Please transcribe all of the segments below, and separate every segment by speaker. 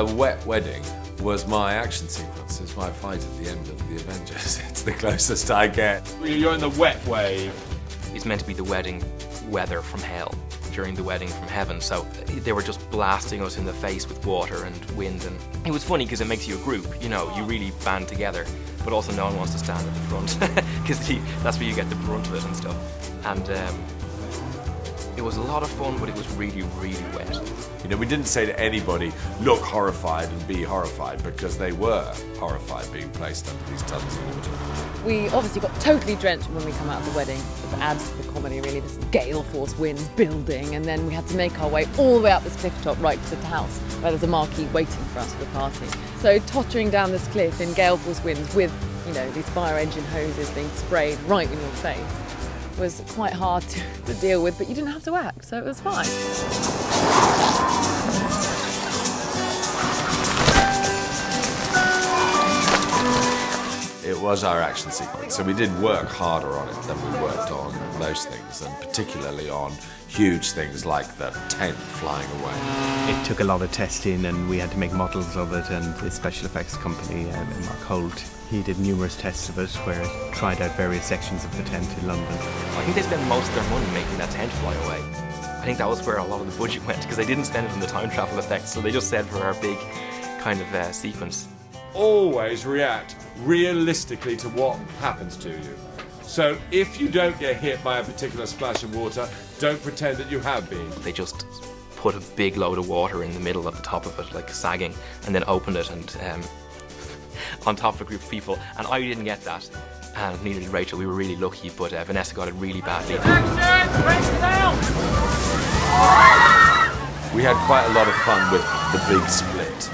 Speaker 1: A wet wedding was my action sequence. It's my fight at the end of the Avengers. It's the closest I get.
Speaker 2: You're in the wet wave.
Speaker 3: It's meant to be the wedding weather from hell during the wedding from heaven, so they were just blasting us in the face with water and wind, and it was funny because it makes you a group, you know, you really band together, but also no one wants to stand at the front because that's where you get the brunt of it and stuff. And it was a lot of fun, but it was really, really wet.
Speaker 1: You know, we didn't say to anybody, look horrified and be horrified, because they were horrified being placed under these tons of water.
Speaker 4: We obviously got totally drenched when we come out of the wedding. It adds to the comedy, really, this gale force winds building, and then we had to make our way all the way up this cliff top right to the house, where there's a marquee waiting for us for the party. So tottering down this cliff in gale force winds with, you know, these fire engine hoses being sprayed right in your face was quite hard to deal with, but you didn't have to act, so it was fine.
Speaker 1: It was our action sequence, so we did work harder on it than we worked on most things, and particularly on huge things like the tent flying away.
Speaker 5: It took a lot of testing, and we had to make models of it, and the special effects company, Mark Holt, he did numerous tests of it where it tried out various sections of the tent in London.
Speaker 3: I think they spent most of their money making that tent fly away. I think that was where a lot of the budget went, because they didn't spend it on the time travel effects, so they just said for our big kind of sequence.
Speaker 2: Always react realistically to what happens to you. So if you don't get hit by a particular splash of water, don't pretend that you have been.
Speaker 3: They just put a big load of water in the middle at the top of it, like sagging, and then opened it and on top of a group of people, and I didn't get that, and neither did Rachel. We were really lucky, but Vanessa got it really badly.
Speaker 1: We had quite a lot of fun with the big split.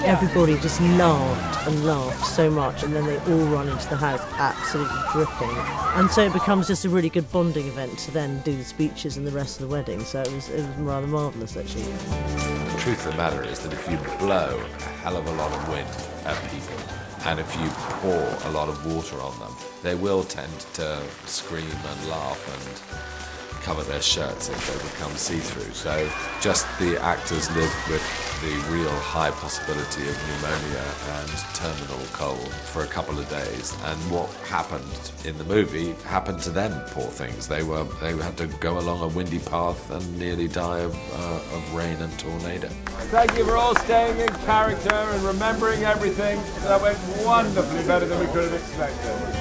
Speaker 6: Everybody just laughed and laughed so much, and then they all run into the house absolutely dripping. And so it becomes just a really good bonding event to then do the speeches and the rest of the wedding. So it was rather marvellous, actually.
Speaker 1: The truth of the matter is that if you blow a hell of a lot of wind at people, and if you pour a lot of water on them, they will tend to scream and laugh and cover their shirts if they become see-through. So just the actors lived with the real high possibility of pneumonia and terminal cold for a couple of days, and what happened in the movie happened to them, poor things. They had to go along a windy path and nearly die of rain and tornado.
Speaker 2: Thank you for all staying in character and remembering everything. That went wonderfully better than we could have expected.